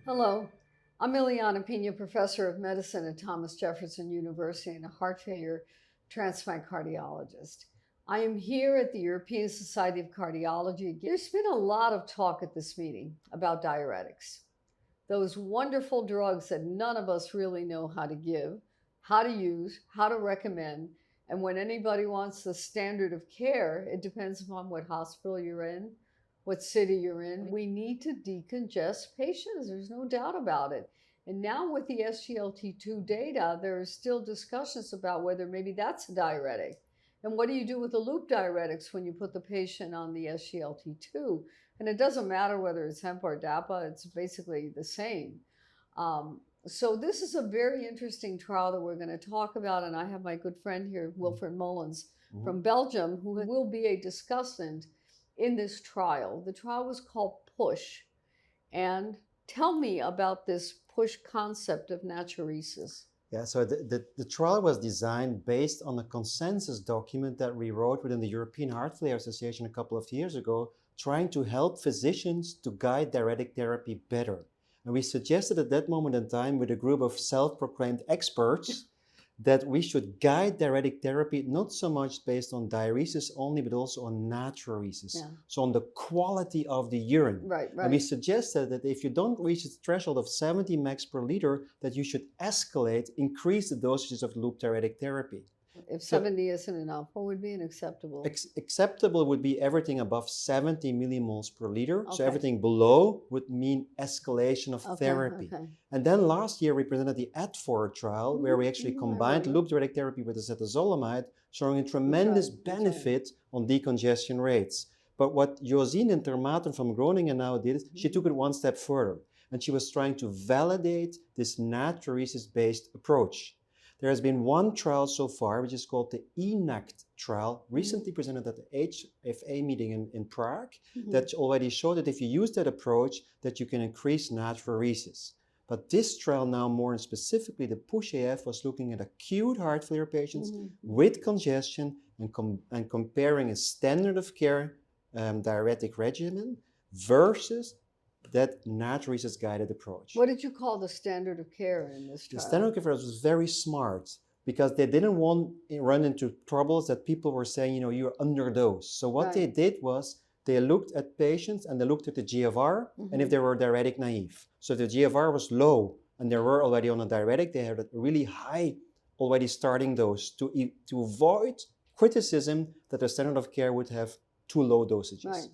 Hello, I'm Ileana Piña, professor of medicine at Thomas Jefferson University and a heart failure transplant cardiologist. I am here at the European Society of Cardiology. There's been a lot of talk at this meeting about diuretics, those wonderful drugs that none of us really know how to give, how to use, how to recommend. And when anybody wants the standard of care, it depends upon what hospital you're in, what city you're in. We need to decongest patients. There's no doubt about it. And now with the SGLT2 data, there are still discussions about whether maybe that's a diuretic. And what do you do with the loop diuretics when you put the patient on the SGLT2? And it doesn't matter whether it's hemp or DAPA, it's basically the same. So this is a very interesting trial that we're going to talk about. And I have my good friend here, Wilfried Mullens from Belgium, who will be a discussant in this trial. The trial was called PUSH. And tell me about this PUSH concept of natriuresis. Yeah, so the trial was designed based on a consensus document that we wrote within the European Heart Failure Association a couple of years ago, trying to help physicians to guide diuretic therapy better. And we suggested at that moment in time with a group of self-proclaimed experts that we should guide diuretic therapy not so much based on diuresis only, but also on natriuresis. Yeah. So on the quality of the urine. Right. And we suggested that if you don't reach the threshold of 70 mg per liter, that you should increase the dosages of loop diuretic therapy. If 70 isn't enough, what would be an acceptable? Acceptable would be everything above 70 millimoles per liter. Okay. So everything below would mean escalation of therapy. Okay. And then last year we presented the ADFOR trial where we actually combined loop diuretic therapy with acetazolamide, showing a tremendous benefit on decongestion rates. But what Josine Intermaten from Groningen now did, she took it one step further. And she was trying to validate this natriuresis-based approach. There has been one trial so far, which is called the ENACT trial, recently presented at the HFA meeting in Prague, that already showed that if you use that approach, that you can increase natriuresis. But this trial now, more specifically, the PUSH-AHF was looking at acute heart failure patients with congestion and comparing a standard of care diuretic regimen versus that natriuresis-guided approach. What did you call the standard of care in this trial? The standard of care was very smart because they didn't want to run into troubles that people were saying, you're underdosed. So what they did was they looked at patients and they looked at the GFR and if they were diuretic naive. So if the GFR was low and they were already on a diuretic, they had a really high already starting dose to avoid criticism that the standard of care would have too low dosages. Right.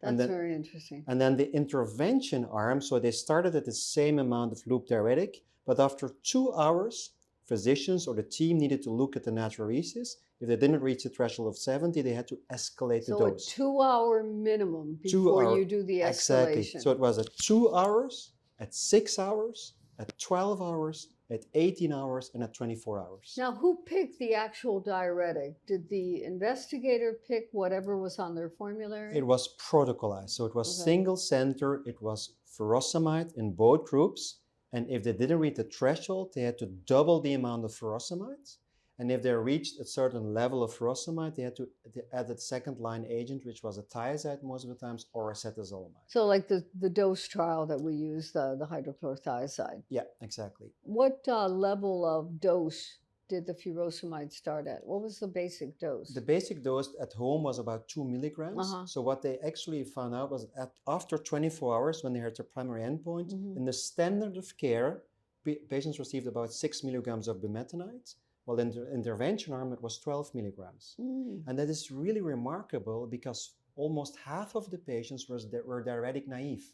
That's very interesting. And then the intervention arm, so they started at the same amount of loop diuretic, but after 2 hours, physicians or the team needed to look at the natriuresis. If they didn't reach the threshold of 70, they had to escalate the dose. So a 2-hour minimum before you do the escalation. Exactly. So it was at 2 hours, at 6 hours, at 12 hours, at 18 hours, and at 24 hours. Now, who picked the actual diuretic? Did the investigator pick whatever was on their formulary? It was protocolized. So it was single center. It was furosemide in both groups. And if they didn't reach the threshold, they had to double the amount of furosemide. And if they reached a certain level of furosemide, they had to add a second line agent, which was a thiazide most of the times, or acetazolamide. So like the dose trial that we use, the hydrochlorothiazide. Yeah, exactly. What level of dose did the furosemide start at? What was the basic dose? The basic dose at home was about 2 milligrams. So what they actually found out was after 24 hours, when they had their primary endpoint, in the standard of care, patients received about 6 milligrams of bumetanide. Well, in the intervention arm, it was 12 milligrams. And that is really remarkable because almost half of the patients were diuretic naive.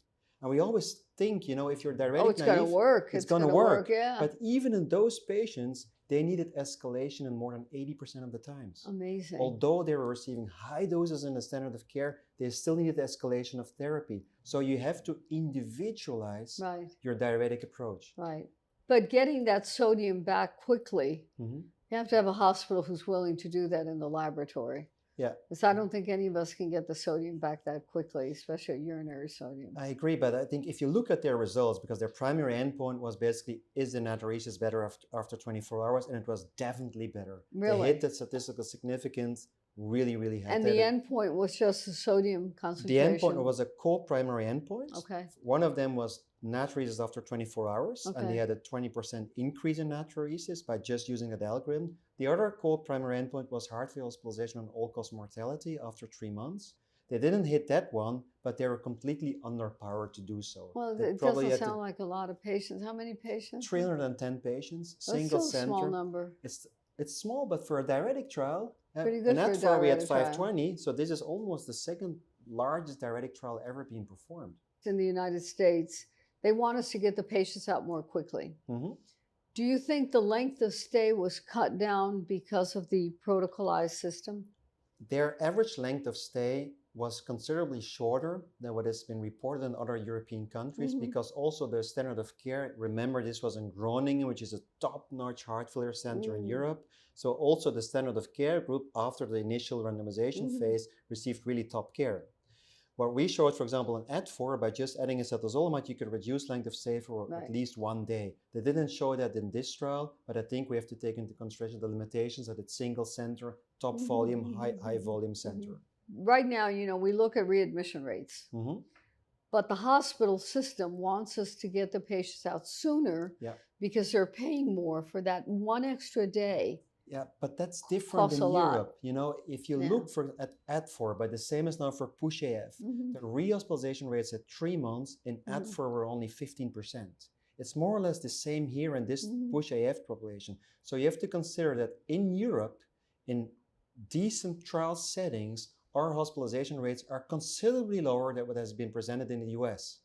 And we always think, if you're diuretic naive, it's going to work. It's going to work. Yeah. But even in those patients, they needed escalation in more than 80% of the times. Amazing. Although they were receiving high doses in the standard of care, they still needed escalation of therapy. So you have to individualize your diuretic approach. Right. But getting that sodium back quickly, you have to have a hospital who's willing to do that in the laboratory. Yeah. Because I don't think any of us can get the sodium back that quickly, especially urinary sodium. I agree, but I think if you look at their results, because their primary endpoint was basically, is the natriuresis better after 24 hours? And it was definitely better. Really? They hit the statistical significance really, really high. And the endpoint was just the sodium concentration? The endpoint was a co-primary endpoint. Okay. One of them was natriuresis after 24 hours, and they had a 20% increase in natriuresis by just using that algorithm. The other co-primary endpoint was heart failure hospitalization and all-cause mortality after 3 months. They didn't hit that one, but they were completely underpowered to do so. Well, They it doesn't sound like a lot of patients. How many patients? 310 patients, That's single still center. A small number. It's small, but for a diuretic trial, pretty good and for a we had diuretic 520, trial. so this is almost the second largest diuretic trial ever being performed. In the United States, they want us to get the patients out more quickly. Mm-hmm. Do you think the length of stay was cut down because of the protocolized system? Their average length of stay was considerably shorter than what has been reported in other European countries, because also the standard of care, remember this was in Groningen, which is a top-notch heart failure center in Europe. So also the standard of care group after the initial randomization phase received really top care. What we showed, for example, in AD4, by just adding acetazolamide, you could reduce length of stay for at least 1 day. They didn't show that in this trial, but I think we have to take into consideration the limitations at its single center, top volume, high volume center. Right now, you know, we look at readmission rates, but the hospital system wants us to get the patients out sooner because they're paying more for that 1 extra day. Yeah, but that's different in Europe. You know, if you look at AD4, but the same as now for PUSH-AHF, the rehospitalization rates at 3 months in AD4 were only 15%. It's more or less the same here in this PUSH-AHF population. So you have to consider that in Europe, in decent trial settings, our hospitalization rates are considerably lower than what has been presented in the US.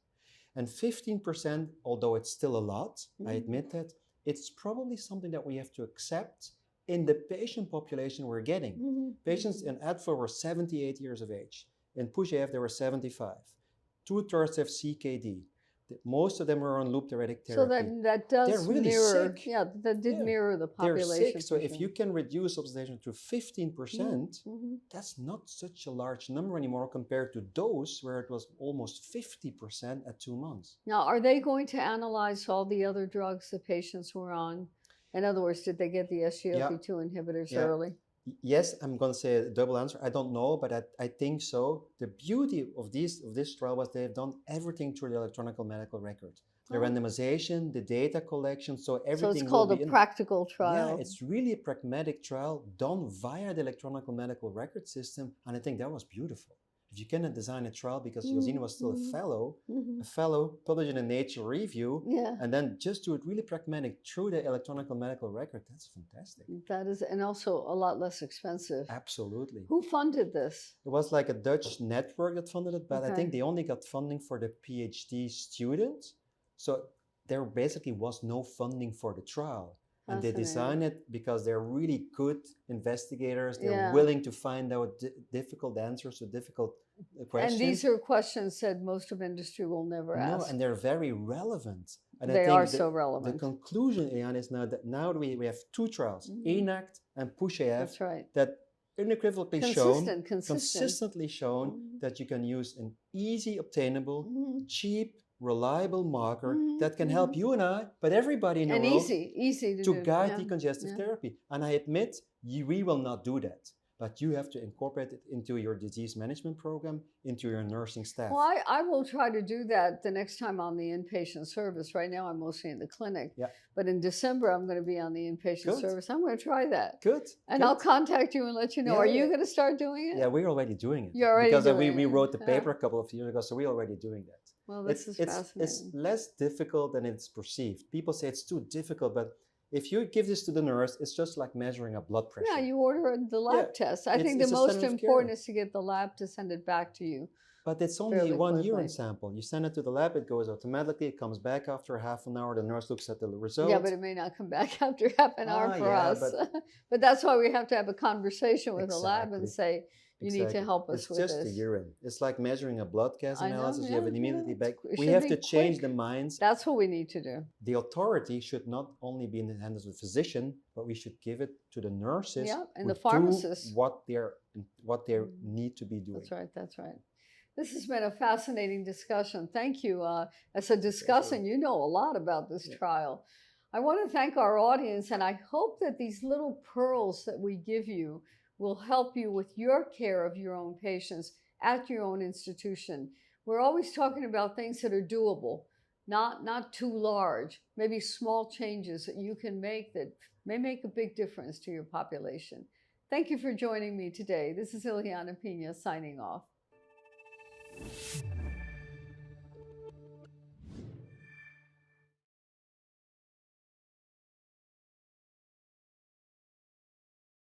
And 15%, although it's still a lot, I admit that, it's probably something that we have to accept in the patient population we're getting. Patients in AD4 were 78 years of age. In PUSH-AHF, they were 75. 2/3 have CKD. Most of them were on loop diuretic therapy. So that does really mirror, sick. that did mirror the population. They're sick, so if you can reduce hospitalization to 15%, that's not such a large number anymore compared to those where it was almost 50% at 2 months. Now, are they going to analyze all the other drugs the patients were on? In other words, did they get the SGLT2 inhibitors early? Yes, I'm going to say a double answer. I don't know, but I think so. The beauty of this trial was they've done everything through the electronic medical record. The randomization, the data collection, so everything. So it's called a practical trial. Yeah, it's really a pragmatic trial done via the electronic medical record system, and I think that was beautiful. If you cannot design a trial, because Josine was still a fellow, published in a Nature review, and then just do it really pragmatic through the electronic medical record, that's fantastic. That is, and also a lot less expensive. Absolutely. Who funded this? It was like a Dutch network that funded it, but I think they only got funding for the PhD students. So there basically was no funding for the trial. And they designed it because they're really good investigators. They're willing to find out difficult answers to difficult questions. And these are questions that most of industry will never ask. No, and they're very relevant. And they are so relevant. The conclusion, Ileana, is now that we have 2 trials, ENACT and PUSH-AHF, that unequivocally consistently shown that you can use an easy obtainable, cheap, reliable marker that can help you and I, but everybody in the world, easy to guide decongestive therapy. And I admit, we will not do that, but you have to incorporate it into your disease management program, into your nursing staff. Well, I will try to do that the next time on the inpatient service. Right now, I'm mostly in the clinic, but in December, I'm going to be on the inpatient service. I'm going to try that. And I'll contact you and let you know. Are you going to start doing it? Yeah, we're already doing it. You're already doing it. Because we wrote the paper a couple of years ago, so we're already doing that. Well, this is fascinating. It's less difficult than it's perceived. People say it's too difficult, but if you give this to the nurse, it's just like measuring a blood pressure. Yeah, you order the lab test. I think the most important is to get the lab to send it back to you. But it's only one urine sample. You send it to the lab, it goes automatically, it comes back after half an hour, the nurse looks at the results. Yeah, but it may not come back after half an hour for us. But that's why we have to have a conversation with the lab and say, you need to help us with this. It's just the urine. It's like measuring a blood gas analysis. You have it immediately back. We have to change the minds. That's what we need to do. The authority should not only be in the hands of the physician, but we should give it to the nurses and the pharmacists. What they need to be doing. That's right. That's right. This has been a fascinating discussion. Thank you. As a discussant, you know a lot about this trial. I want to thank our audience, and I hope that these little pearls that we give you will help you with your care of your own patients at your own institution. We're always talking about things that are doable. not too large, maybe small changes that you can make that may make a big difference to your population. Thank you for joining me today. This is Ileana Piña signing off.